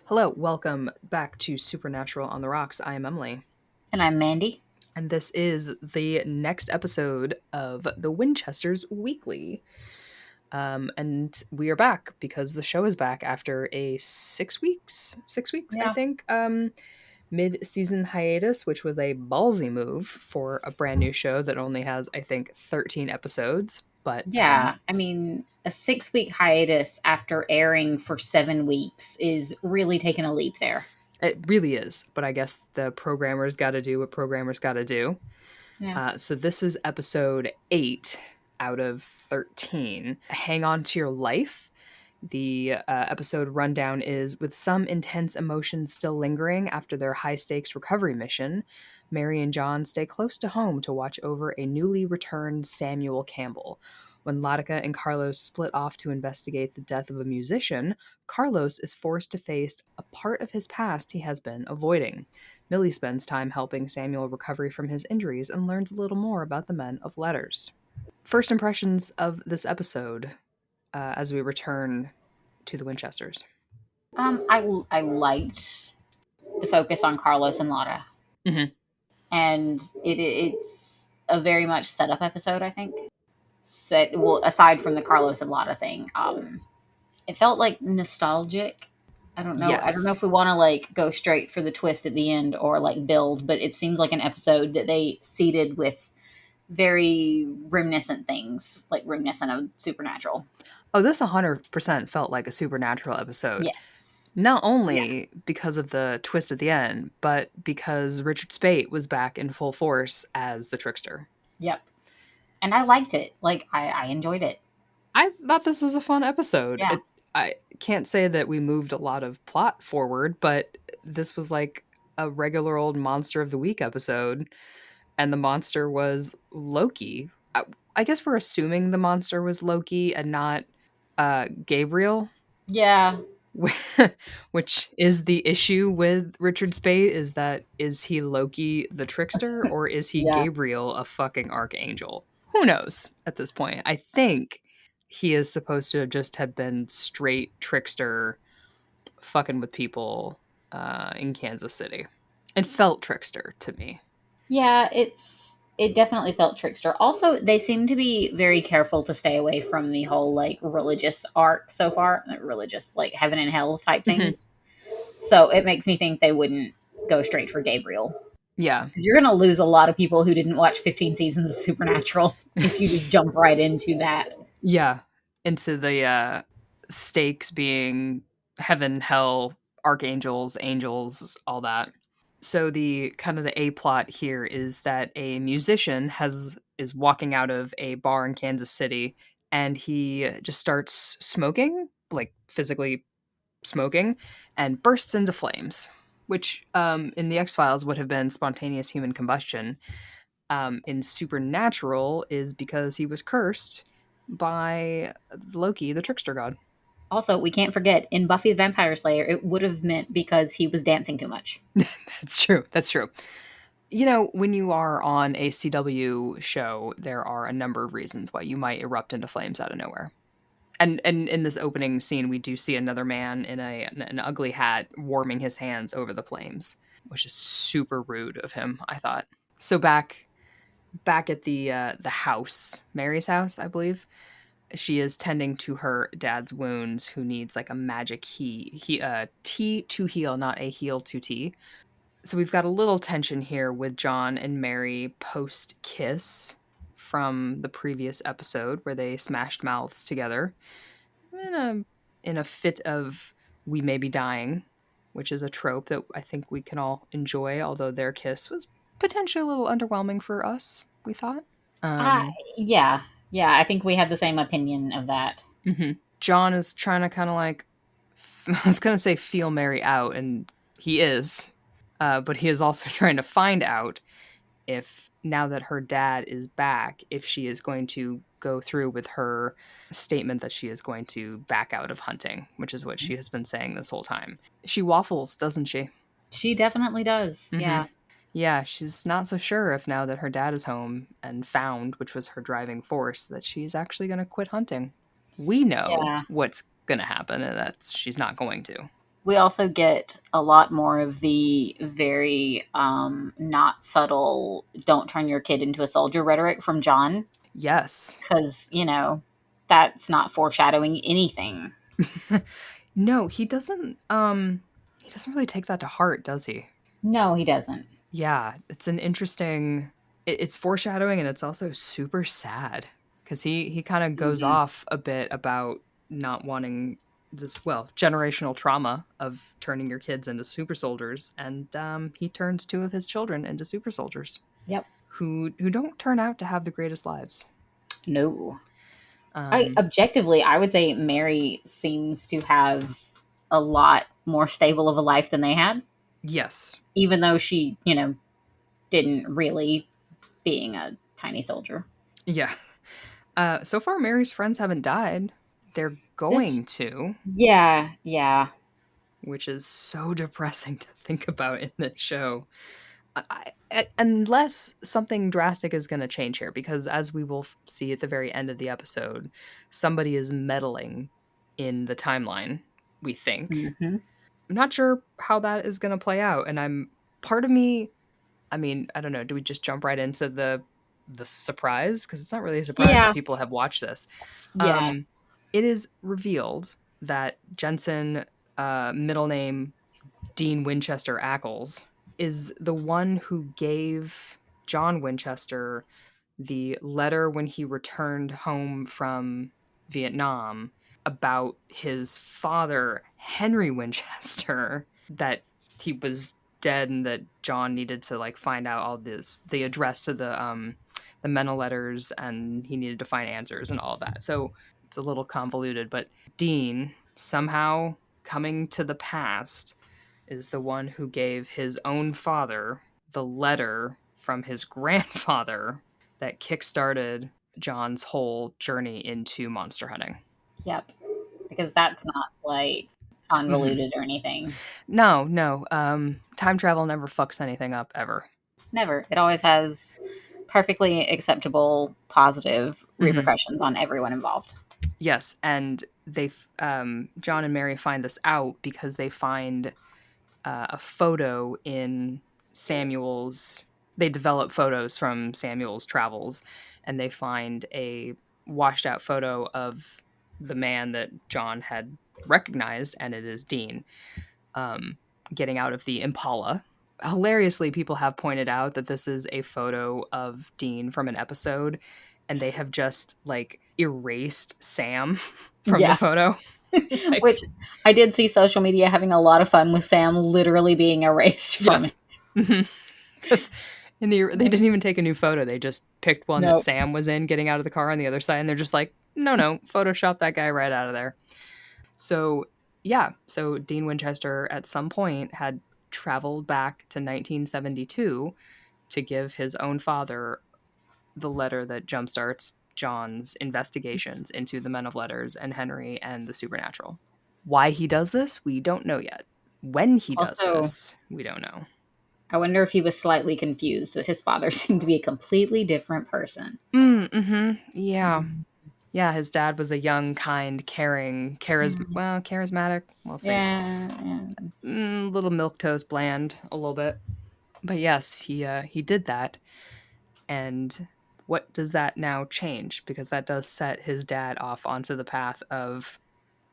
Hello, welcome back to Supernatural on the Rocks. I am Emily. And I'm Mandy. And this is the next episode of the Winchesters Weekly. And we are back because the show is back after a 6 weeks, I Yeah. think, mid-season hiatus, which was a ballsy move for a brand new show that only has, I think, 13 episodes. But Yeah. I mean, a 6 week hiatus after airing for 7 weeks is really taking a leap there. it really is. But I guess the programmers got to do what programmers got to do. Yeah. So this is episode 8 out of 13. Hang on to your life. The episode rundown is with some intense emotions still lingering after their high stakes recovery mission. Mary and John stay close to home to watch over a newly returned Samuel Campbell. When Latika and Carlos split off to investigate the death of a musician, Carlos is forced to face a part of his past he has been avoiding. Millie spends time helping Samuel recover from his injuries and learns a little more about the men of letters. First impressions of this episode as we return to the Winchesters. I liked the focus on Carlos and Lara, Mm-hmm. and it's a very much setup episode. I think aside from the Carlos and Lara thing, it felt like nostalgic. I don't know Yes. if we want to like go straight for the twist at the end or like build, but it seems like an episode that they seeded with very reminiscent things, like reminiscent of Supernatural. Oh, this 100% felt like a Supernatural episode. Yes. Not Yeah. only because of the twist at the end, but because Richard Speight was back in full force as the Trickster. Yep. And I liked it. Like I enjoyed it. I thought this was a fun episode. Yeah. I can't say that we moved a lot of plot forward, but this was like a regular old Monster of the Week episode, and the monster was Loki. I guess we're assuming the monster was Loki and not Gabriel, Yeah. which is the issue with Richard Speight. Is he Loki the Trickster or is he Yeah. Gabriel a fucking archangel? Who knows at this point? I think he is supposed to just have been straight Trickster fucking with people in Kansas City. It felt Trickster to me. Yeah, it definitely felt Trickster. Also, they seem to be very careful to stay away from the whole like religious arc so far, like religious like heaven and hell type Mhm. things. So it makes me think they wouldn't go straight for Gabriel. Yeah. Because you're going to lose a lot of people who didn't watch 15 seasons of Supernatural if you just jump right into that. Yeah. Into the stakes being heaven, hell, archangels, angels, all that. So the kind of the A plot here is that a musician is walking out of a bar in Kansas City and he just starts smoking, like physically smoking, and bursts into flames, which in the X-Files would have been spontaneous human combustion. In Supernatural is because he was cursed by Loki, the trickster god. Also, we can't forget in Buffy the Vampire Slayer, it would have meant because he was dancing too much. That's true. That's true. You know, when you are on a CW show, there are a number of reasons why you might erupt into flames out of nowhere. And in this opening scene, we do see another man in an ugly hat warming his hands over the flames, which is super rude of him, I thought. So back at the house, Mary's house, I believe. She is tending to her dad's wounds, who needs like a magic tea to heal, not a heal to tea. So we've got a little tension here with John and Mary post kiss from the previous episode where they smashed mouths together in a fit of we may be dying, which is a trope that I think we can all enjoy, although their kiss was potentially a little underwhelming for us, we thought. Uh, Um, yeah. Yeah, I think we had the same opinion of that. mhm. John is trying to kind of like, I was going to say feel Mary out, and he is, but he is also trying to find out if now that her dad is back, if she is going to go through with her statement that she is going to back out of hunting, which is what she has been saying this whole time. She waffles, doesn't she? She definitely does. Mm-hmm. Yeah. Yeah, she's not so sure if now that her dad is home and found, which was her driving force, that she's actually going to quit hunting. We know Yeah. what's going to happen, and that's she's not going to. We also get a lot more of the very not subtle "don't turn your kid into a soldier" rhetoric from John, Yes. because that's not foreshadowing anything. No, he doesn't really take that to heart, does he? No, he doesn't. Yeah, it's an interesting it's foreshadowing, and it's also super sad because he kind of goes Hmm. off a bit about not wanting this, well, generational trauma of turning your kids into super soldiers, and he turns two of his children into super soldiers Yep. who don't turn out to have the greatest lives. No. I Um, objectively, I would say Mary seems to have a lot more stable of a life than they had, yes, even though she, didn't really, being a tiny soldier. yeah. So far, Mary's friends haven't died. They're That's going to, Yeah, yeah. which is so depressing to think about in this show. Unless something drastic is going to change here, because as we will see at the very end of the episode, somebody is meddling in the timeline, we think. Hmm. I'm not sure how that is going to play out. And part of me, I mean, I don't know, do we just jump right into the surprise? Because it's not really a surprise that Yeah, people have watched this. yeah, Um, it is revealed that Jensen, middle name Dean Winchester Ackles, is the one who gave John Winchester the letter when he returned home from Vietnam about his father, Henry Winchester, that he was dead and that John needed to like find out all this, the address to the Mena letters, and he needed to find answers and all of that. So it's a little convoluted, but Dean somehow coming to the past is the one who gave his own father the letter from his grandfather that kickstarted John's whole journey into monster hunting. yep. Because that's not like Hmm. convoluted or anything. No, no. Time travel never fucks anything up ever. Never. It always has perfectly acceptable, positive Hmm. repercussions on everyone involved. Yes, and John and Mary find this out because they find a photo in Samuel's. They develop photos from Samuel's travels, and they find a washed out photo of the man that John had recognized, and it is Dean, um, getting out of the Impala. Hilariously, people have pointed out that this is a photo of Dean from an episode, and they have just like erased Sam from the Yeah. photo. Like, Which I did see social media having a lot of fun with Sam literally being erased from it. yes. Because they didn't even take a new photo. They just picked one that Nope. Sam was in getting out of the car on the other side, and they're just like, no, Photoshop that guy right out of there. So yeah, so Dean Winchester at some point had traveled back to 1972 to give his own father the letter that jumpstarts John's investigations into the Men of Letters and Henry and the supernatural. Why he does this, we don't know yet. When he does Also, this, we don't know. I wonder if he was slightly confused that his father seemed to be a completely different person. Mm-hmm. Yeah. Yeah, his dad was a young, kind, caring, charismatic, we'll see. Yeah. Little milquetoast bland a little bit. But yes, he did that. And what does that now change? Because that does set his dad off onto the path of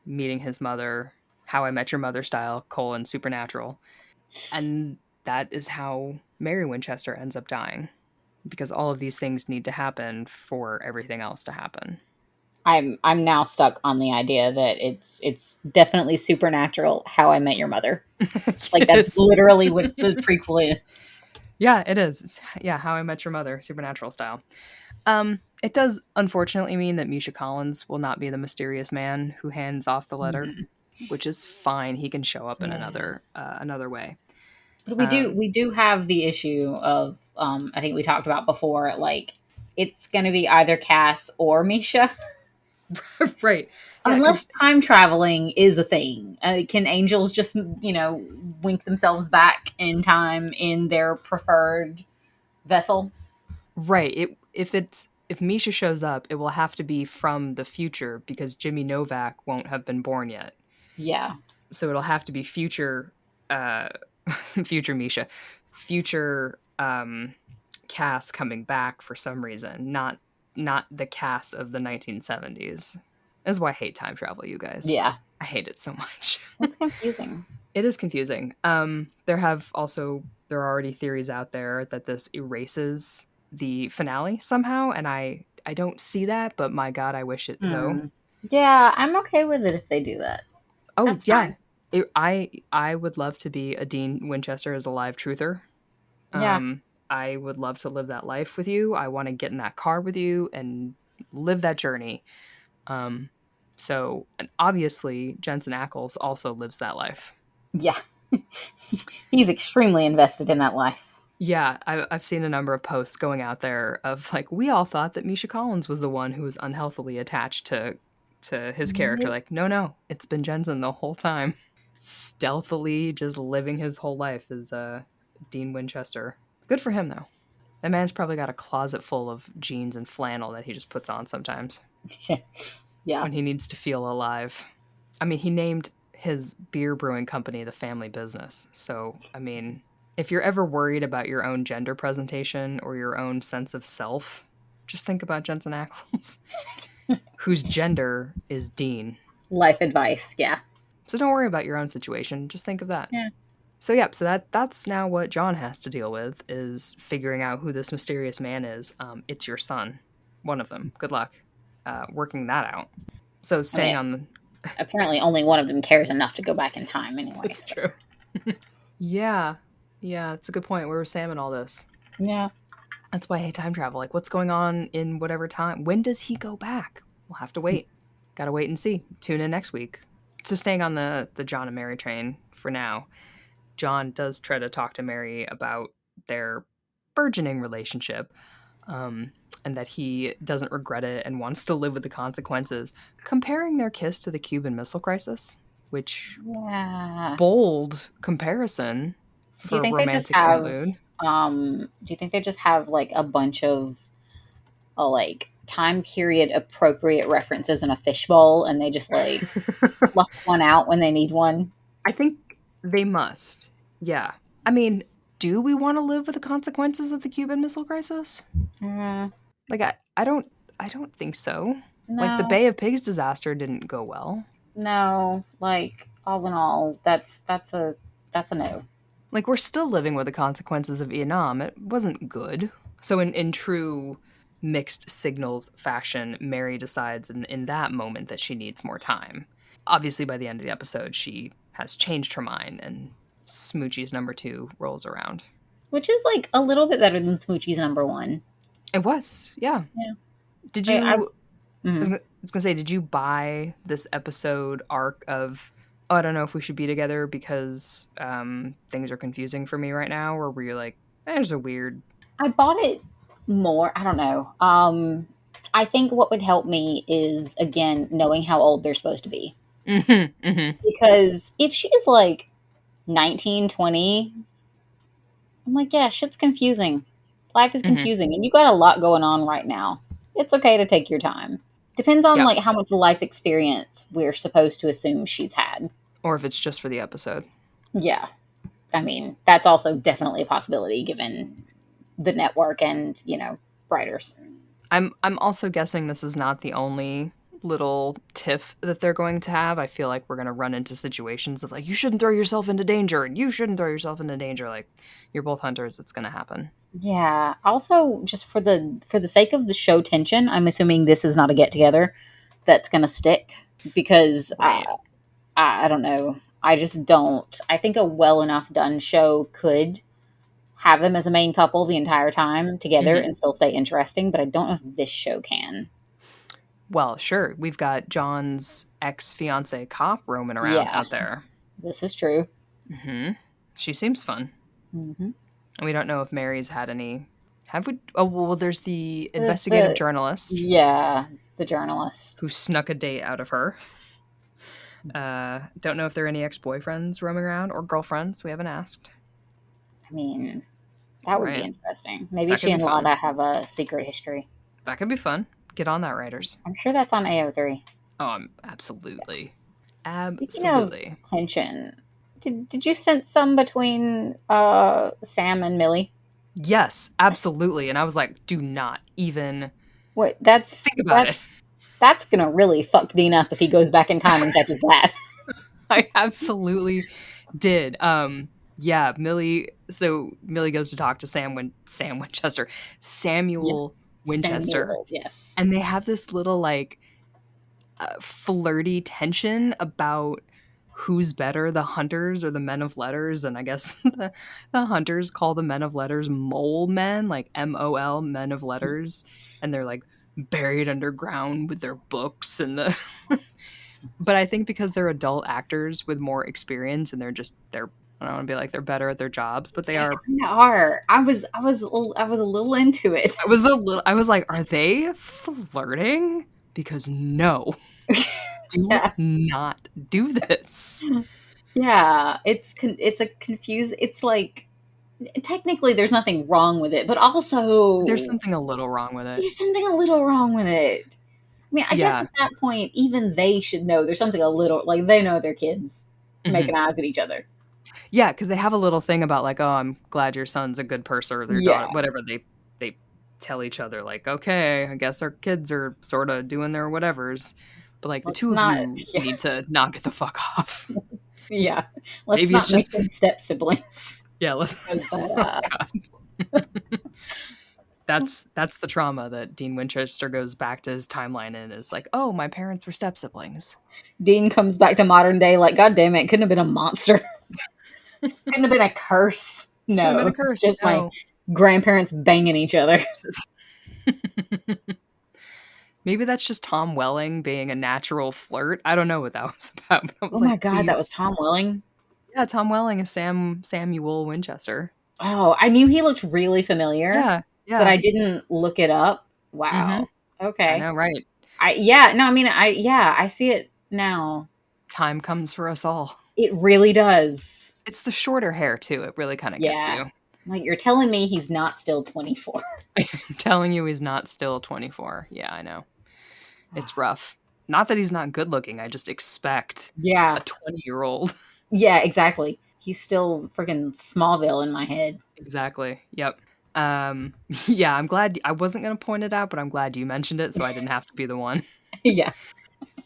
meeting his mother, How I Met Your Mother style, supernatural. And that is how Mary Winchester ends up dying. Because all of these things need to happen for everything else to happen. I'm now stuck on the idea that it's definitely supernatural How I Met Your Mother. Like It that's is. literally what the prequel is. Yeah, it is. Yeah, How I Met Your Mother, supernatural style. It does unfortunately mean that Misha Collins will not be the mysterious man who hands off the letter, Mhm. which is fine. He can show up in Yeah. another way. But we do Um, we do have the issue of I think we talked about before, like it's gonna be either Cass or Misha. right. Yeah, Unless because time traveling is a thing. Can angels just, wink themselves back in time in their preferred vessel? right. If Misha shows up, it will have to be from the future because Jimmy Novak won't have been born yet. Yeah. So it'll have to be future, uh, future Misha, future Cass coming back for some reason, not the Cass of the 1970s. This is why I hate time travel, you guys. Yeah. I hate it so much. It's confusing. It is confusing. There are already theories out there that this erases the finale somehow, and I don't see that, but my God, I wish it though. Hmm. Yeah, I'm okay with it if they do that. Oh That's yeah, fine. I would love to be a Dean Winchester as a live truther. Yeah. Um, I would love to live that life with you. I want to get in that car with you and live that journey. Um, so and obviously Jensen Ackles also lives that life. Yeah. He's extremely invested in that life. Yeah, I've seen a number of posts going out there of like, we all thought that Misha Collins was the one who was unhealthily attached to his character. Nope. Like, no, it's been Jensen the whole time, stealthily just living his whole life as Dean Winchester. Good for him though. That man's probably got a closet full of jeans and flannel that he just puts on sometimes Yeah. when he needs to feel alive. I mean, he named his beer brewing company the family business. So, I mean, if you're ever worried about your own gender presentation or your own sense of self, just think about Jensen Ackles, whose gender is Dean. Life advice. Yeah. So don't worry about your own situation. Just think of that. Yeah. So yeah, so that's now what John has to deal with is figuring out who this mysterious man is. It's your son, one of them. Good luck working that out. So I mean, staying on the apparently only one of them cares enough to go back in time anyway. It's So. true. Yeah. Yeah, it's a good point. Where was Sam in all this? Yeah. That's why I hate time travel. Like, what's going on in whatever time? When does he go back? We'll have to wait. Gotta wait and see. Tune in next week. So staying on the John and Mary train for now, John does try to talk to Mary about their burgeoning relationship, and that he doesn't regret it and wants to live with the consequences, comparing their kiss to the Cuban Missile Crisis, which Yeah. bold comparison Do you for a think they just romantic have interlude. do you think they just have like a bunch of like time period appropriate references in a fishbowl and they just like pluck one out when they need one? I think they must. Yeah. I mean, do we want to live with the consequences of the Cuban Missile Crisis? Mm, Like I don't think so. Like the no. Bay of Pigs disaster didn't go well. No. Like all in all, that's a no. Like we're still living with the consequences of Vietnam. It wasn't good. So in true mixed signals fashion, Mary decides in that moment that she needs more time. Obviously by the end of the episode she has changed her mind and Smoochie's number 2 rolls around. Which is like a little bit better than Smoochie's number one. It was, yeah. Yeah. Did I you mhm. I was gonna say, did you buy this episode arc of oh, I don't know if we should be together because things are confusing for me right now, or were you like, there's a weird I bought it more. I don't know. I think what would help me is again knowing how old they're supposed to be. mm-hmm. Because if she's like 19, 20, I'm like, yeah, shit's confusing. Life is Mm-hmm. confusing, and you got a lot going on right now. It's okay to take your time. Depends on Yeah. like how much life experience we're supposed to assume she's had. Or if it's just for the episode. Yeah, I mean that's also definitely a possibility given the network and writers. I'm also guessing this is not the only little tiff that they're going to have. I feel like we're going to run into situations of like, you shouldn't throw yourself into danger and you shouldn't throw yourself into danger. Like, you're both hunters. It's going to happen. Yeah. Also, just for the sake of the show tension, I'm assuming this is not a get together that's gonna stick because Right. I don't know. I just don't. I think a well enough done show could have them as a main couple the entire time together Mm-hmm. and still stay interesting, but I don't know if this show can. Well, sure. We've got John's ex-fiance cop roaming around Yeah, out there. this is true. Mm-hmm. She seems fun. Hmm. And we don't know if Mary's had any. Have we? Oh, well, there's the investigative The journalist yeah, the journalist. who snuck a date out of her. Don't know if there are any ex-boyfriends roaming around or girlfriends. We haven't asked. I mean, that would be Right. interesting. Maybe That could she be and fun. Lada have a secret history. That could be fun. Get on that, writers. I'm sure that's on AO3. Oh, absolutely. Speaking of Absolutely. tension, did you sense some between Sam and Millie? Yes, absolutely. And I was like, do not even What think about it. that's gonna really fuck Dean up if he goes back in time and catches that. I absolutely did. Yeah, Millie goes to talk to Sam Winchester, Yeah, Samuel Winchester, Samuel. Yes. and they have this little like flirty tension about who's better, the hunters or the men of letters. And I guess the hunters call the men of letters mole men, like MOL, men of letters, and they're like buried underground with their books and the but I think because they're adult actors with more experience and they're I don't want to be like they're better at their jobs, but they They are. kind of are. I was a little into it. I was like, are they flirting? Because no, do Yeah, not do this. yeah. It's a confuse. It's like technically there's nothing wrong with it, but There's also something a little wrong with it. there's something a little wrong with it. I mean, I guess Yeah. at that point, even they should know there's something a little like they know their kids Mhm. making eyes at each other. Yeah, because they have a little thing about like, "Oh, I'm glad your son's a good person," or their Yeah, daughter whatever they tell each other like, "Okay, I guess our kids are sorta doing their whatevers, but, like, the let's 2 of not. you Yeah, need to knock it the fuck off." yeah. Let's Maybe it's not make just them step siblings. yeah, let's 'Cause that, oh god. That's the trauma that Dean Winchester goes back to his timeline in is like, "Oh, my parents were step siblings." Dean comes back to modern day, like, God damn it, couldn't have been a monster. Couldn't have been a curse. Could have been No, a it's curse, just my no. grandparents banging each other. Just maybe that's just Tom Welling being a natural flirt. I don't know what that was about, but I Oh was my like, god, that was "Please." Tom Welling. Yeah, Tom Welling is Samuel Winchester. Oh, I knew he looked really familiar, Yeah, but yeah. I didn't look it up. Mhm. Wow. I Okay. know, right? Yeah, no, I mean, I see it now. Time comes for us all. It really does. It's the shorter hair too, it really kinda gets Yeah. you. Like, you're telling me he's not still 24. I'm telling you he's not still 24. Yeah, I know. It's rough. Not that he's not good looking, I just expect a Yeah. 20-year-old. Yeah, exactly. He's still freaking Smallville in my head. Exactly, yep. Um, yeah, I'm glad I wasn't gonna point it out, but I'm glad you mentioned it so I didn't have to be the one. Yeah.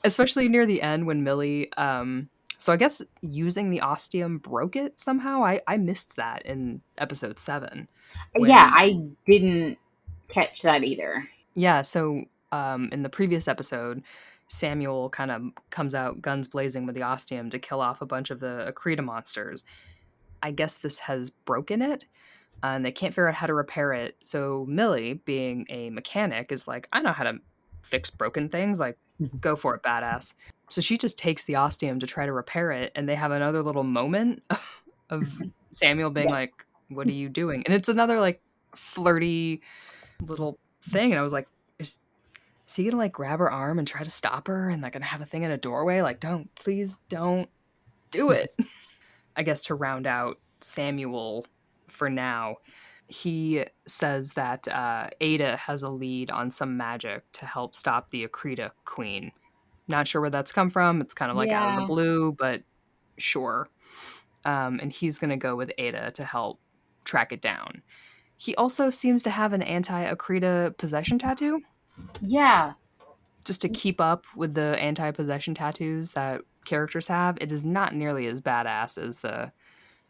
Especially near the end when Millie, so I guess using the ostium broke it somehow? I missed that in episode 7 Yeah, when I didn't catch that either. yeah, so, in the previous episode, Samuel kind of comes out guns blazing with the ostium to kill off a bunch of the Akrida monsters. I guess this has broken it, and they can't figure out how to repair it. So Millie, being a mechanic, is like, I know how to fix broken things. Like, go for it, badass. So she just takes the ostium to try to repair it, and they have another little moment of Samuel being Yeah. like, "What are you doing?" And it's another like flirty little thing, and I was like, is he gonna like grab her arm and try to stop her and like gonna have a thing in a doorway? Like, don't, please don't do it. I guess to round out Samuel for now, he says that Ada has a lead on some magic to help stop the Akrida queen. Not sure where that's come from. It's kind of like out of the Yeah. blue, but sure. And he's going to go with Ada to help track it down. He also seems to have an anti Akrida possession tattoo Yeah. just to keep up with the anti possession tattoos that characters have. It is not nearly as badass as the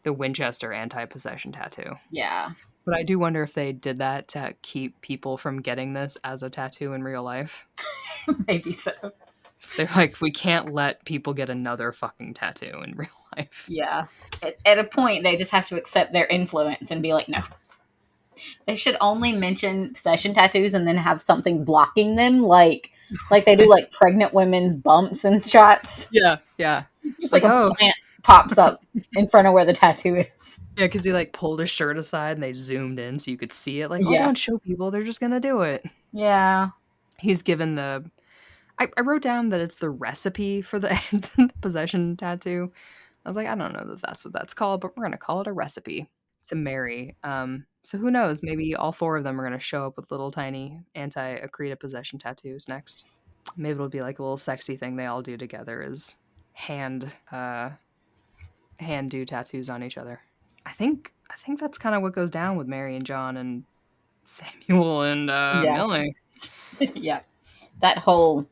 Winchester anti-possession tattoo. Yeah. But I do wonder if they did that to keep people from getting this as a tattoo in real life. Maybe so. They're like, we can't let people get another fucking tattoo in real life. Yeah. At a point, they just have to accept their influence and be like, no. They should only mention possession tattoos and then have something blocking them, like they do like pregnant women's bumps and shots. Yeah, yeah. Just like Like, a oh, plant pops up in front of where the tattoo is. yeah, because he like pulled his shirt aside and they zoomed in so you could see it. Like, oh, Yeah. don't show people; they're just gonna do it. Yeah. He's given the. I wrote down that it's the recipe for the possession tattoo. I was like, I don't know that that's what that's called, but we're gonna call it a recipe to marry. So who knows? Maybe all 4 of them are gonna show up with little tiny anti-Akrita possession tattoos next. Maybe it'll be like a little sexy thing they all do together is hand hand do tattoos on each other. I think that's kind of what goes down with Mary and John and Samuel and Yeah. Millie. Yeah. That whole,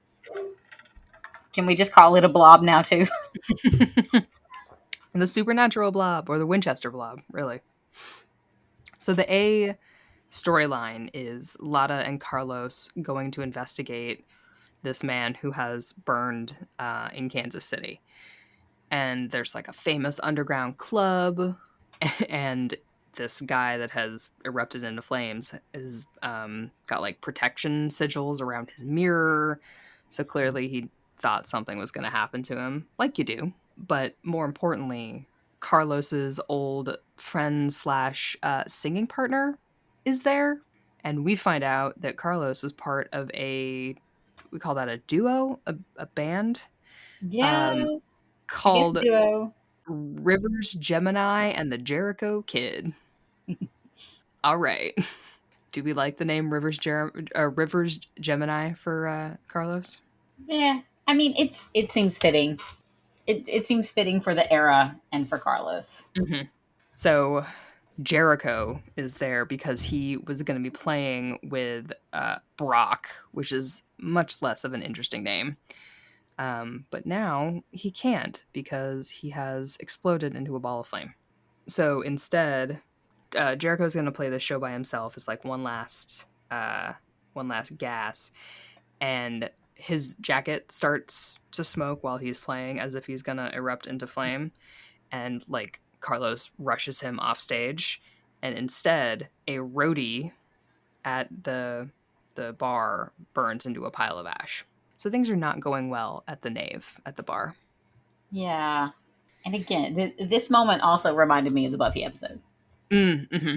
can we just call it a blob now too? The supernatural blob or the Winchester blob, really. So the A storyline is Lada and Carlos going to investigate this man who has burned in Kansas City. And there's like a famous underground club, and this guy that has erupted into flames is got like protection sigils around his mirror. So clearly he thought something was going to happen to him, like you do. But more importantly, Carlos's old friend slash singing partner is there, and we find out that Carlos is part of a, we call that a duo, a band um, Yeah. I guess called duo. Rivers Gemini and the Jericho Kid. All right. Do we like the name Rivers Gemini for Carlos? Yeah. I mean, it seems fitting. It seems fitting for the era and for Carlos. Hmm. So Jericho is there because he was going to be playing with Brock, which is much less of an interesting name. But now he can't because he has exploded into a ball of flame. So instead, Jericho's going to play this show by himself. It's like one last gas, and his jacket starts to smoke while he's playing, as if he's going to erupt into flame. And like Carlos rushes him off stage, and instead, a roadie at the bar burns into a pile of ash. So things are not going well at the Nave at the bar. Yeah. And again, this moment also reminded me of the Buffy episode. Mm-hmm.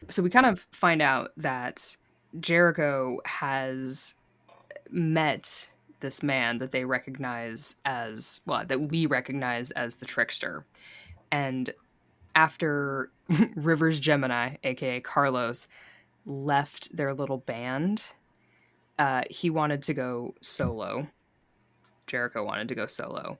So we kind of find out that Jericho has met this man that they recognize as, well, that we recognize as the Trickster. And after Rivers Gemini, aka Carlos, left their little band, he wanted to go solo. Jericho wanted to go solo.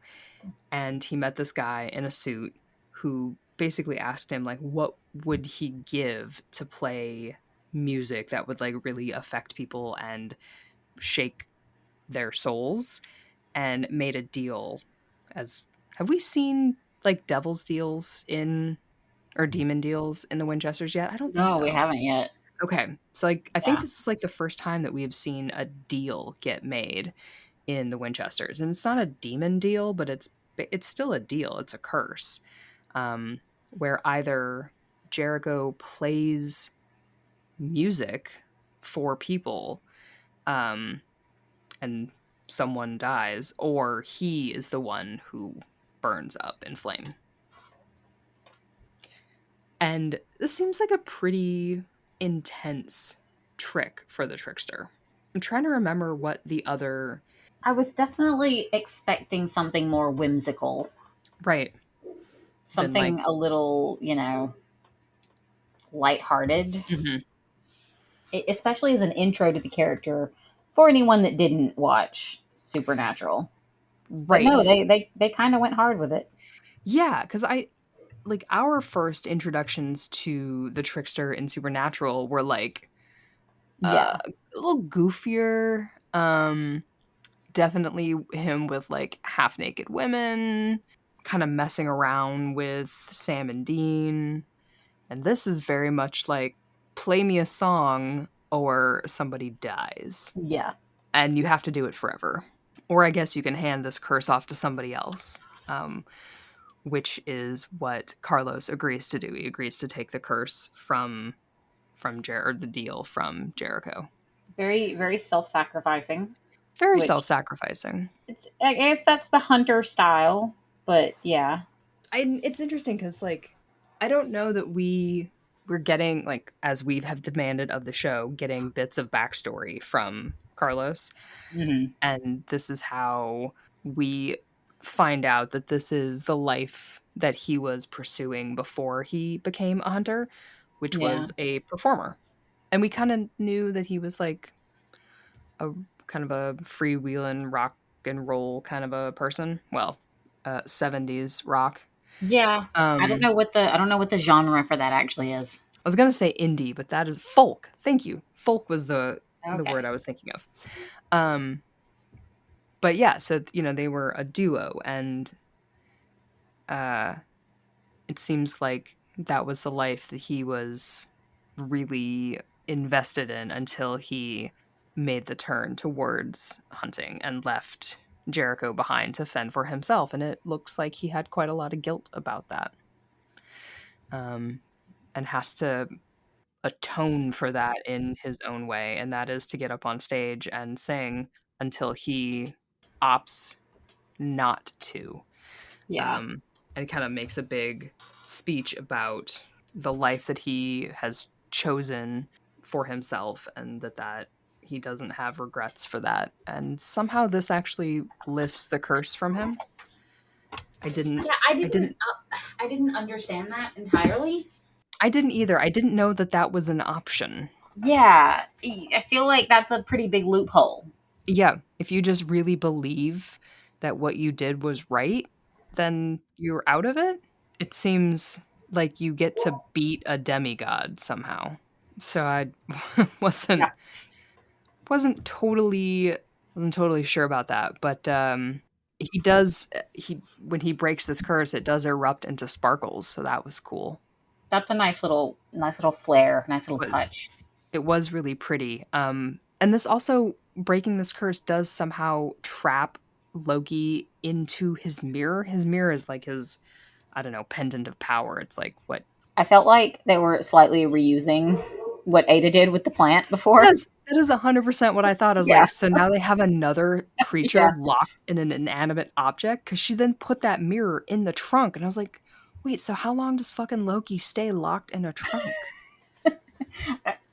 And he met this guy in a suit who basically asked him, like, what would he give to play music that would like really affect people and shake their souls, and made a deal. As, have we seen like devil's deals in, or demon deals in the Winchesters yet? I don't think No, we so. haven't yet. Okay, so like I think Yeah. this is like the first time that we have seen a deal get made in the Winchesters, and it's not a demon deal, but it's still a deal. It's a curse, where either Jericho plays music for people, um, and someone dies, or he is the one who burns up in flame. And this seems like a pretty intense trick for the Trickster. I'm trying to remember what the other. I was definitely expecting something more whimsical, Right. Then, like. something a little, lighthearted, Mhm. especially as an intro to the character for anyone that didn't watch Supernatural. But no, Right. they kind of went hard with it. Yeah, because I like our first introductions to the Trickster in Supernatural were like Yeah. a little goofier. Definitely him with like half naked women, kind of messing around with Sam and Dean. And this is very much like, play me a song or somebody dies. Yeah. And you have to do it forever. Or I guess you can hand this curse off to somebody else, which is what Carlos agrees to do. He agrees to take the curse or the deal from Jericho. Very, very self-sacrificing, Very which self-sacrificing. I guess that's the hunter style, but yeah. It's interesting because like I don't know that we're getting, like, as we have demanded of the show, getting bits of backstory from Carlos, Hmm. and this is how we find out that this is the life that he was pursuing before he became a hunter, which Yeah. was a performer. And we kind of knew that he was like a kind of a freewheeling rock and roll kind of a person. Well, 70s rock. Yeah. I don't Um, know what the genre for that actually is. I was gonna say indie, but that is folk. Thank you. Folk was the word Okay. I was thinking of. Um, but yeah, so they were a duo, and uh, it seems like that was the life that he was really invested in until he made the turn towards hunting and left Jericho behind to fend for himself. And it looks like he had quite a lot of guilt about that, um, and has to atone for that in his own way. And that is to get up on stage and sing until he opts not to. Yeah. um, and kind of makes a big speech about the life that he has chosen for himself, and that he doesn't have regrets for that. And somehow this actually lifts the curse from him. I didn't Yeah, I didn't I didn't understand that entirely. I didn't either. I didn't know that that was an option. Yeah, I feel like that's a pretty big loophole. Yeah, if you just really believe that what you did was right, then you're out of it. It seems like you get to beat a demigod somehow. So I Yeah, wasn't wasn't totally wasn't totally sure about that, but he does he when he breaks this curse, it does erupt into sparkles, so that was cool. that's a nice little flair, nice little But touch. it was really pretty. And this also breaking this curse does somehow trap Loki into his mirror. His mirror is like his, I don't know, pendant of power. It's like what. I felt like they were slightly reusing what Ada did with the plant before. Yes, that is 100% what I thought. I was Yeah, like, so now they have another creature yeah. locked in an inanimate object? Because she then put that mirror in the trunk. And I was like, wait, so how long does fucking Loki stay locked in a trunk?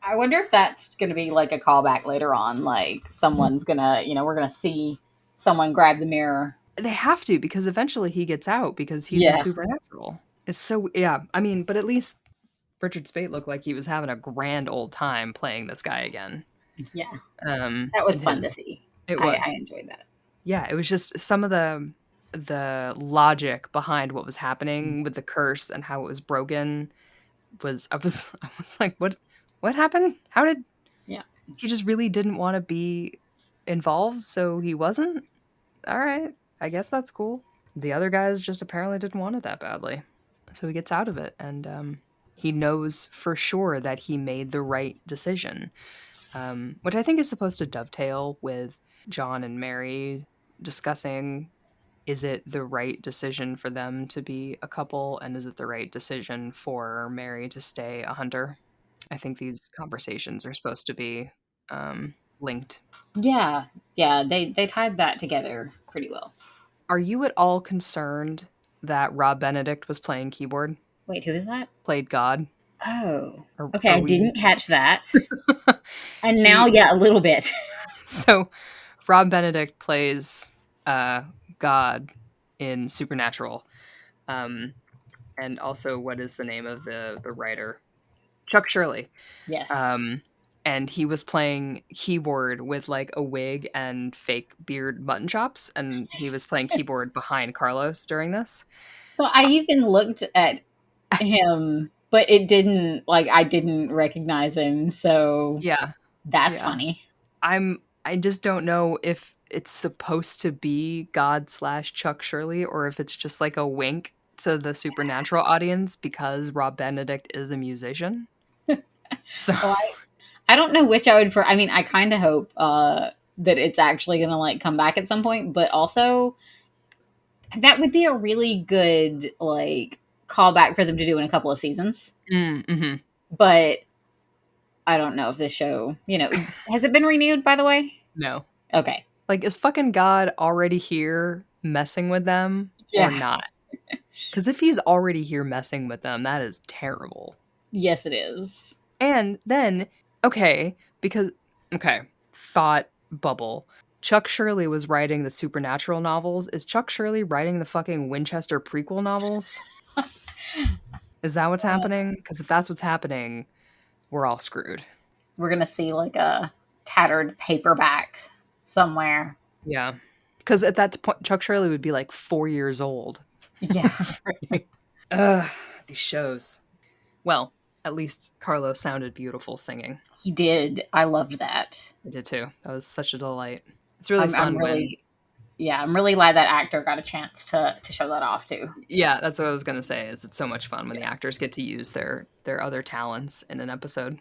I wonder if that's going to be like a callback later on. Like someone's gonna, we're gonna see someone grab the mirror. They have to, because eventually he gets out because he's in Yeah, Supernatural. It's so, yeah. I mean, but at least Richard Speight looked like he was having a grand old time playing this guy again. yeah. That was In fun to his, see. it I was, enjoyed that. yeah. It was just some of the logic behind what was happening with the curse and how it was broken was I was like, what happened? How did Yeah. he just really didn't want to be involved, so he wasn't? All right, I guess that's cool. The other guys just apparently didn't want it that badly. So he gets out of it, and he knows for sure that he made the right decision, which I think is supposed to dovetail with John and Mary discussing, is it the right decision for them to be a couple, and is it the right decision for Mary to stay a hunter? I think these conversations are supposed to be linked. Yeah, yeah. They tied that together pretty well. Are you at all concerned that Rob Benedict was playing keyboard, Wait, who is that? played God? Oh, Or okay. are I we? didn't catch that. And now, He yeah, a little bit. so Rob Benedict plays uh, God in Supernatural, um, and also what is the name of the writer? Chuck Shirley. Yes. Um, and he was playing keyboard with like a wig and fake beard mutton chops, and he was playing keyboard behind Carlos during this. So I even looked at him, but it didn't like I didn't recognize him. So Yeah, that's yeah. funny. I just don't know if it's supposed to be God slash Chuck Shirley, or if it's just like a wink to the Supernatural audience because Rob Benedict is a musician. So Oh, I don't know which I would. I mean, I kind of hope that it's actually gonna like come back at some point, but also that would be a really good like callback for them to do in a couple of seasons. mm-hmm. But I don't know if this show, has it been renewed, by the way? No. Okay. Like, is fucking God already here messing with them or Yeah. not? Because if he's already here messing with them, that is terrible. Yes, it is. And then, okay, because, okay, thought bubble. Chuck Shirley was writing the Supernatural novels. Is Chuck Shirley writing the fucking Winchester prequel novels? Is that what's happening? Because if that's what's happening, we're all screwed. We're gonna see like a tattered paperback somewhere. Yeah. Because at that point, Chuck Shirley would be like 4 years old. Yeah. Ugh, these shows. Well, at least Carlos sounded beautiful singing. He did. I loved that. I did too. That was such a delight. It's really I'm fun when... really, yeah, I'm really glad that actor got a chance to show that off too. Yeah, that's what I was gonna say, is it's so much fun when the actors get to use their other talents in an episode.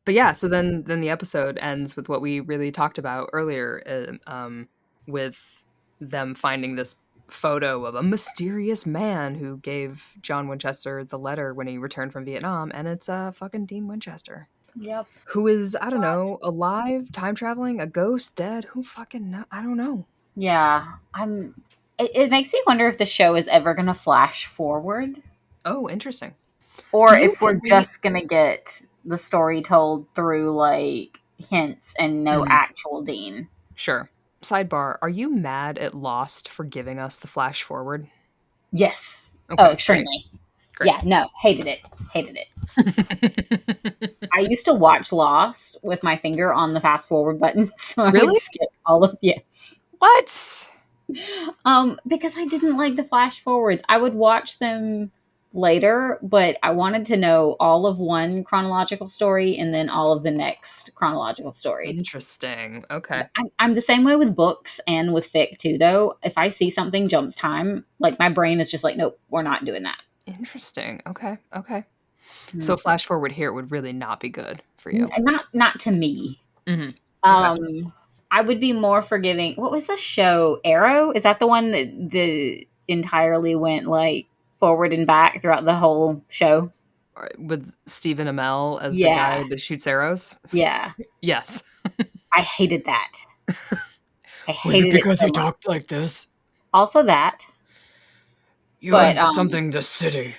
But yeah, so then the episode ends with what we really talked about earlier, with them finding this photo of a mysterious man who gave John Winchester the letter when he returned from Vietnam, and it's fucking Dean Winchester. Yep. Who is, I don't know, alive, time traveling, a ghost, dead? Who fucking know? I don't know. Yeah. It makes me wonder if the show is ever going to flash forward, Oh, interesting. or Do you if we're think just going to get the story told through like hints and no Mhm. actual Dean. Sure. Sidebar, are you mad at Lost for giving us the flash forward? Yes. Okay, Oh, extremely. Great. Yeah, no, hated it. Hated it. I used to watch Lost with my finger on the fast forward button, so I Really? would skip all of yes. What? Because I didn't like the flash forwards. I would watch them later, but I wanted to know all of one chronological story and then all of the next chronological story. Interesting. Okay. I'm the same way with books and with fic too, though. If I see something jumps time, like my brain is just like, nope, we're not doing that. Interesting. Okay. Okay. So flash forward here would really not be good for you. Not to me. Mhm. I would be more forgiving. What was the show? Arrow? Is that the one that the entirely went like forward and back throughout the whole show? With Stephen Amell as the Yeah. guy that shoots arrows? Yeah. Yes. I hated that. I Was it hated because so he much. talked like this? Also that. You But, have something the city.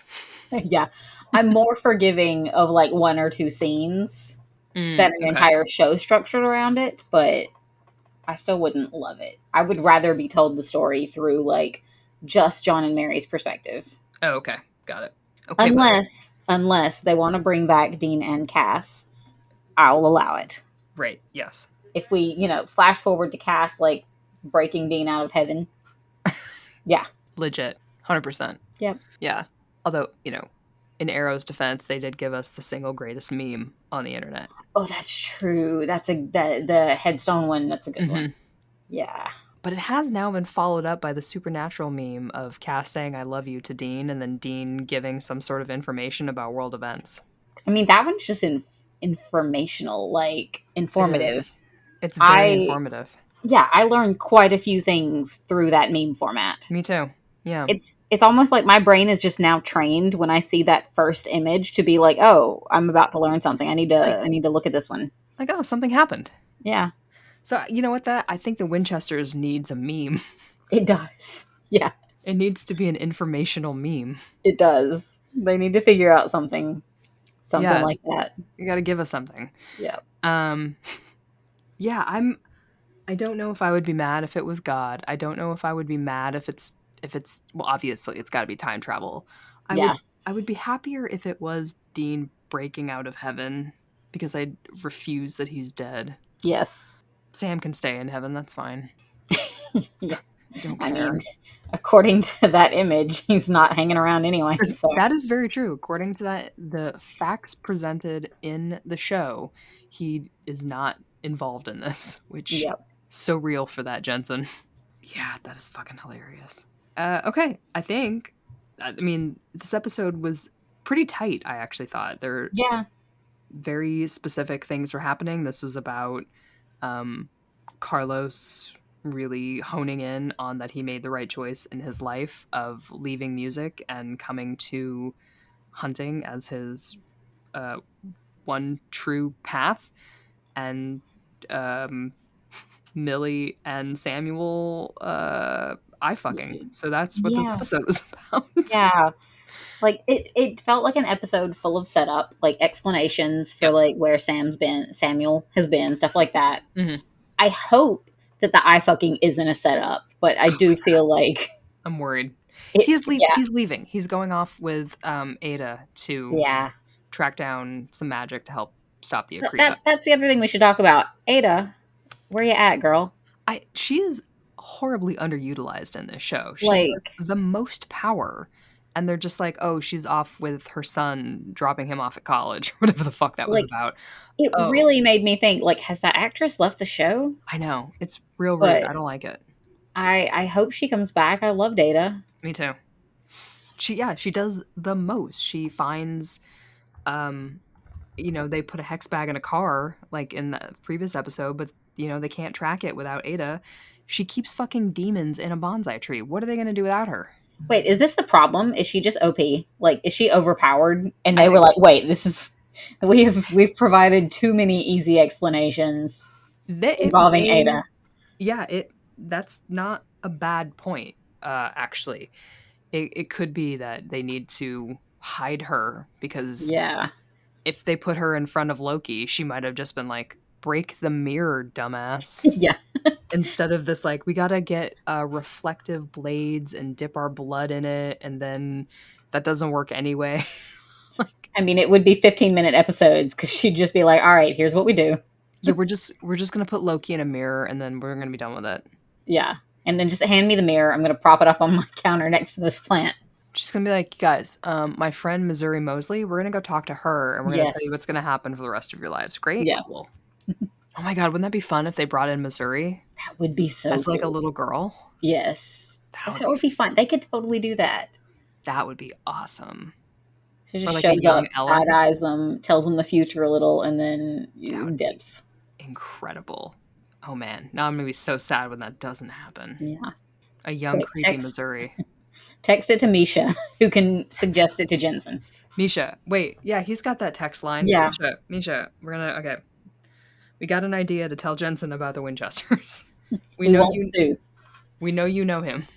Yeah. I'm more forgiving of like one or two scenes than an Okay. entire show structured around it, but I still wouldn't love it. I would rather be told the story through like just John and Mary's perspective. Oh, okay. Got it. Okay, Unless they want to bring back Dean and Cass, I'll allow it. Right. Yes. If we, flash forward to Cass like breaking Dean out of heaven. Yeah. Legit. 100%. Yep. Yeah. Although, in Arrow's defense, they did give us the single greatest meme on the internet. Oh, that's true. That's the headstone one. That's a good one. Yeah. But it has now been followed up by the supernatural meme of Cass saying "I love you" to Dean, and then Dean giving some sort of information about world events. I mean, that one's just informational, like informative. It's very informative. Yeah, I learned quite a few things through that meme format. Me too. Yeah. It's almost like my brain is just now trained when I see that first image to be like, oh, I'm about to learn something. I need to look at this one. Like, oh, something happened. Yeah. So you know what? I think the Winchesters needs a meme. It does. Yeah. It needs to be an informational meme. It does. They need to figure out something like that. You got to give us something. Yeah. Yeah, I don't know if I would be mad if it was God. I don't know if I would be mad if it's well, obviously it's got to be time travel. I would be happier if it was Dean breaking out of heaven, because I refuse that he's dead. Yes. Sam can stay in heaven, that's fine. Yeah. I don't care. I mean, according to that image, he's not hanging around anyway. So. That is very true. According to the facts presented in the show, he is not involved in this, which so real for that, Jensen. Yeah, that is fucking hilarious. Okay, I mean, this episode was pretty tight, I actually thought. There very specific things were happening. This was about Carlos really honing in on that he made the right choice in his life of leaving music and coming to hunting as his one true path. And Millie and Samuel eye fucking. So that's what this episode was about. Yeah. Like it felt like an episode full of setup, like explanations for like where Samuel has been, stuff like that. Mm-hmm. I hope that the eye fucking isn't a setup, but I do feel like I'm worried. He's leaving. He's going off with Ada to track down some magic to help stop the Akrida. That's the other thing we should talk about. Ada, where you at, girl? She is horribly underutilized in this show. She has Like, the most power. And they're just like, oh, she's off with her son, dropping him off at college, whatever the fuck that was like about. it Oh, really made me think, like, has that actress left the show? I know. It's real rude. But I don't like it. I hope she comes back. I love Data. Me too. She does the most. She finds um they put a hex bag in a car like in the previous episode, but they can't track it without Ada. She keeps fucking demons in a bonsai tree. What are they going to do without her? Wait, is this the problem? Is she just OP? Like, is she overpowered? And I they were think like, wait, this is we've provided too many easy explanations that it involving may Ada. yeah, that's not a bad point. Actually, it could be that they need to hide her because Yeah. if they put her in front of Loki, she might have just been like, break the mirror, dumbass. Yeah. Instead of this, like, we gotta get reflective blades and dip our blood in it, and then that doesn't work anyway. Like, I mean, it would be 15-minute episodes because she'd just be like, all right, here's what we do. yeah, we're just gonna put Loki in a mirror, and then we're gonna be done with it. Yeah. And then just hand me the mirror. I'm going to prop it up on my counter next to this plant. She's gonna be like, guys, my friend Missouri Mosley, we're gonna go talk to her, and we're gonna tell you what's Yes. gonna happen for the rest of your lives. Great, Yeah. cool. Oh my god, wouldn't that be fun if they brought in Missouri That would be so as like a cool. little girl? Yes. That would That would be fun. They could totally do that. awesome. She Or just like a shows young up, side Ellen. eyes them, tells them the future a little, and then That would be dips. incredible. Oh man, now I'm gonna be so sad when that doesn't happen. Yeah. A young, Quick, creepy Missouri. text it to Misha, who can suggest it to Jensen. Misha, wait, yeah, he's got that text line. Yeah. Misha, okay. We got an idea to tell Jensen about the Winchesters. We won't sue. We know you know him.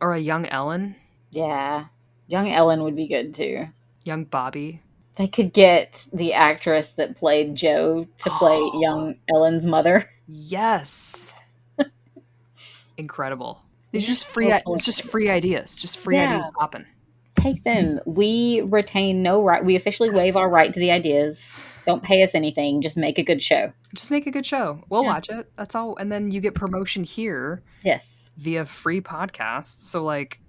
Or a young Ellen, Yeah. Young Ellen would be good too. young Bobby. They could get the actress that played Joe to play young Ellen's mother. Yes. Incredible. It's just free ideas. Just free Yeah. ideas popping. Take them. We retain no right. We officially waive our right to the ideas. Don't pay us anything. Just make a good show. Just make a good show. We'll Yeah. watch it. That's all. And then you get promotion here Yes. via free podcasts. So like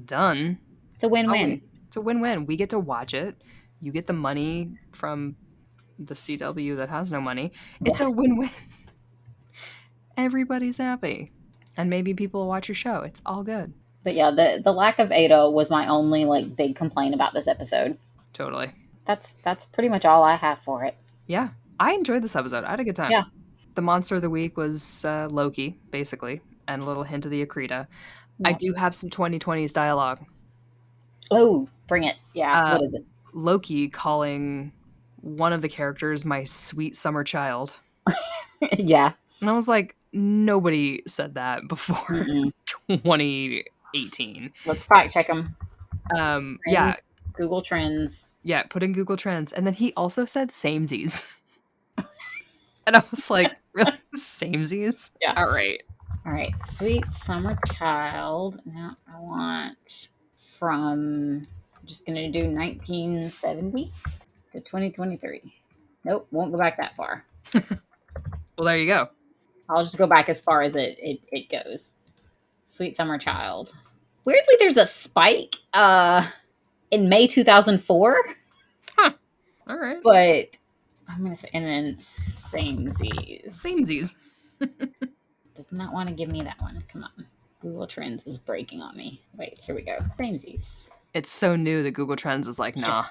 done. It's a win-win. It's a win-win. We get to watch it. You get the money from the CW that has no money. It's a win-win. Everybody's happy. And maybe people will watch your show. It's all good. But yeah, the lack of Ada was my only like big complaint about this episode. Totally. That's pretty much all I have for it. Yeah. I enjoyed this episode. I had a good time. Yeah. The monster of the week was Loki, basically, and a little hint of the Akrida. Yeah. I do have some 2020s dialogue. Oh, bring it. Yeah. What is it? Loki calling one of the characters my sweet summer child. Yeah. And I was like, nobody said that before 2018. Let's fact check them. Yeah. Google Trends. Yeah, put in Google Trends. And then he also said samesies. And I was like, really? Samesies? Yeah. All right. All right. Sweet Summer Child. Now I want from, I'm just going to do 1970 to 2023. Nope. Won't go back that far. Well, there you go. I'll just go back as far as it goes. Sweet Summer Child. Weirdly, there's a spike in May 2004. Huh. All right. But I'm going to say, and then samesies. Samesies. Does not want to give me that one. Come on. Google Trends is breaking on me. Wait, here we go. Samesies. It's so new that Google Trends is like, nah.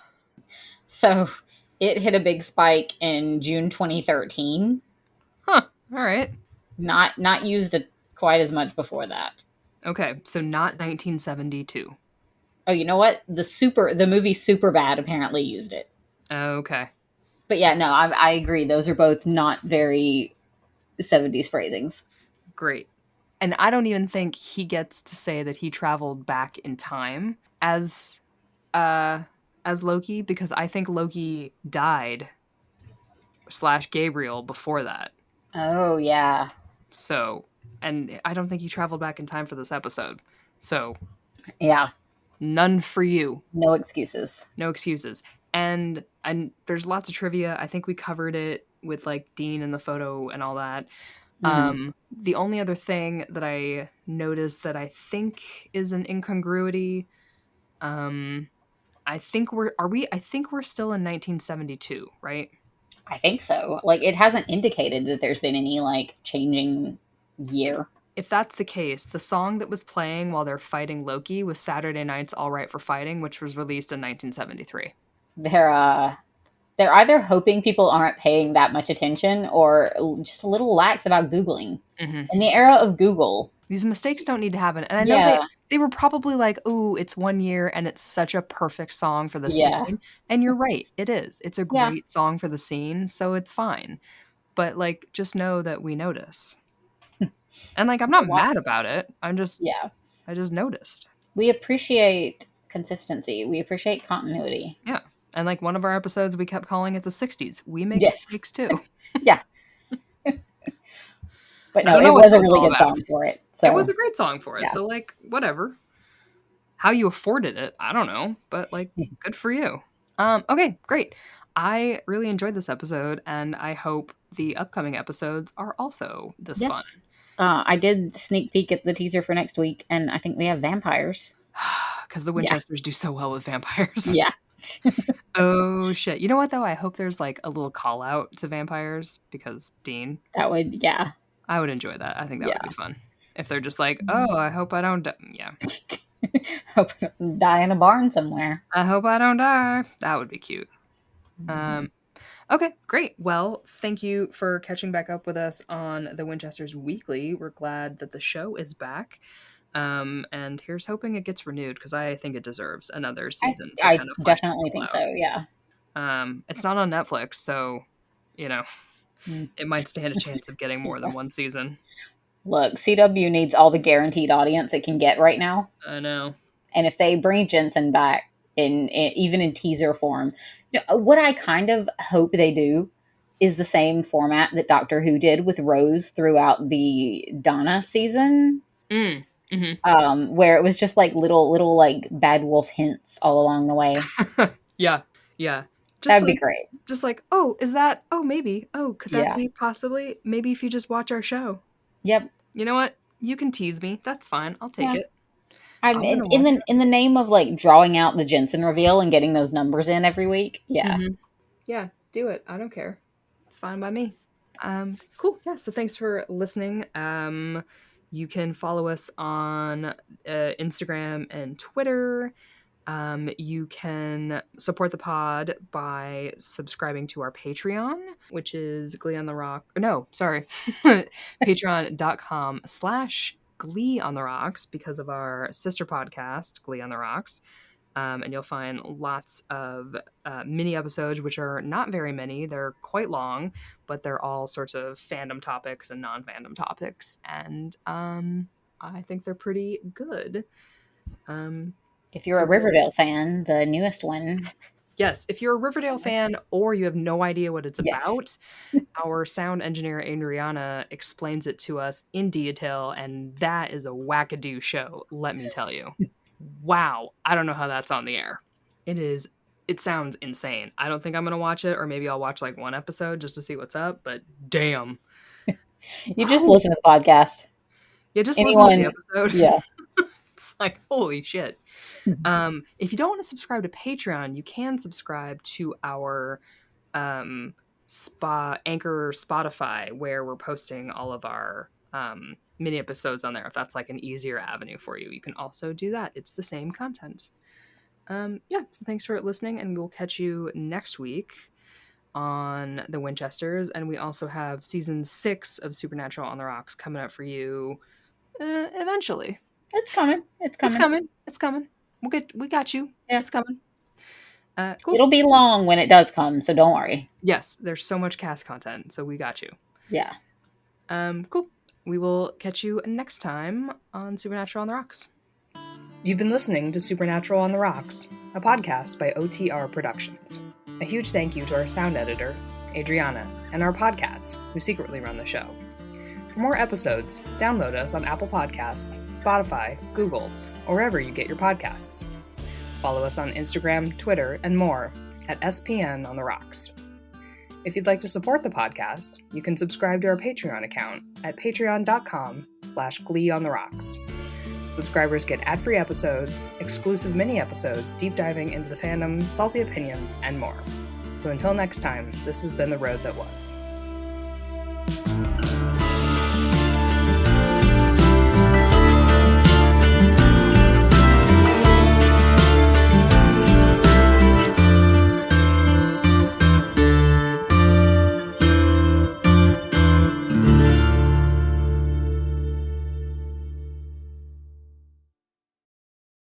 So it hit a big spike in June 2013. Huh. All right. Not used quite as much before that. Okay, so not 1972. Oh, you know what? The movie Superbad apparently used it. Okay. But yeah, no, I agree. Those are both not very 70s phrasings. Great. And I don't even think he gets to say that he traveled back in time as Loki, because I think Loki died / Gabriel before that. Oh, yeah. So, and I don't think he traveled back in time for this episode. So, yeah. None for you. No excuses. No excuses. And there's lots of trivia. I think we covered it with like Dean in the photo and all that. The only other thing that I noticed that I think is an incongruity, I think we're still in 1972, right? I think so. Like, it hasn't indicated that there's been any, like, changing year. If that's the case, the song that was playing while they're fighting Loki was Saturday Night's All Right for Fighting, which was released in 1973. They're either hoping people aren't paying that much attention or just a little lax about Googling. Mm-hmm. In the era of Google, these mistakes don't need to happen. And I know yeah, they were probably like, "Ooh, it's 1 year and it's such a perfect song for the yeah, scene." And you're right, it is. It's a yeah. great song for the scene, so it's fine. But like, just know that we notice. And like, I'm not mad about it. Yeah, I just noticed. we appreciate consistency. We appreciate continuity. Yeah. And like one of our episodes, we kept calling it the 60s. We make Yes, mistakes too. yeah. But I no, don't know it what was that a was really all good about. song for it. It So was a great song for it. yeah. So like, whatever. How you afforded it, I don't know, but like, good for you. Okay, great. I really enjoyed this episode, and I hope the upcoming episodes are also this fun. Yes. I did sneak peek at the teaser for next week, and I think we have vampires. Because the Winchesters do so well with vampires. Yeah. Oh shit. You know what though? I hope there's like a little call out to vampires because Dean. That would, yeah. I would enjoy that. I think that Yeah. would be fun. If they're just like, oh, I hope I don't die. Yeah. Hope I don't die in a barn somewhere. I hope I don't die. That would be cute. Okay, great. Well, thank you for catching back up with us on the Winchesters Weekly. We're glad that the show is back. And here's hoping it gets renewed because I think it deserves another season to I kind of flesh definitely this all think out. so, yeah. It's not on Netflix, so you know, Mm. it might stand a chance of getting more than one season. Look, CW needs all the guaranteed audience it can get right now. I know. And if they bring Jensen back in even in teaser form, what I kind of hope they do is the same format that Doctor Who did with Rose throughout the Donna season, where it was just like little like bad wolf hints all along the way. Yeah. That'd be great. Just like, oh, is that? Oh, maybe. Oh, could that Yeah. be possibly? Maybe if you just watch our show. Yep. You know what? You can tease me. That's fine. I'll take it. I'm in the name of like drawing out the Jensen reveal and getting those numbers in every week. Yeah. Yeah, do it. I don't care. It's fine by me. Cool. Yeah. So thanks for listening. You can follow us on Instagram and Twitter. You can support the pod by subscribing to our Patreon, which is Glee on the Rock. No, sorry. Patreon.com/Glee on the Rocks because of our sister podcast, Glee on the Rocks. And you'll find lots of mini episodes, which are not very many. They're quite long, but they're all sorts of fandom topics and non-fandom topics. And I think they're pretty good. If you're a Riverdale fan, the newest one. Yes, if you're a Riverdale fan or you have no idea what it's about, our sound engineer Adriana explains it to us in detail, and that is a wackadoo show, let me tell you. Wow, I don't know how that's on the air. It sounds insane. I don't think I'm going to watch it, or maybe I'll watch like one episode just to see what's up, but damn. You just listen to the podcast. Yeah, just listen to the episode. Yeah. It's like, holy shit. If you don't want to subscribe to Patreon, you can subscribe to our Anchor Spotify, where we're posting all of our mini episodes on there. If that's like an easier avenue for you, you can also do that. It's the same content. So thanks for listening, and we'll catch you next week on the Winchesters. And we also have season 6 of Supernatural on the Rocks coming up for you eventually. It's coming. We got you. Yeah. It's coming. Cool. It'll be long when it does come, so don't worry. Yes, there's so much cast content, so we got you. Yeah. Cool. We will catch you next time on Supernatural on the Rocks. You've been listening to Supernatural on the Rocks, a podcast by OTR Productions. A huge thank you to our sound editor, Adriana, and our podcasts, who secretly run the show. For more episodes, download us on Apple Podcasts, Spotify, Google, or wherever you get your podcasts. Follow us on Instagram, Twitter, and more at SPN on the Rocks. If you'd like to support the podcast, you can subscribe to our Patreon account at patreon.com/gleeontherocks. Subscribers get ad-free episodes, exclusive mini-episodes deep diving into the fandom, salty opinions, and more. So until next time, this has been The Road That Was.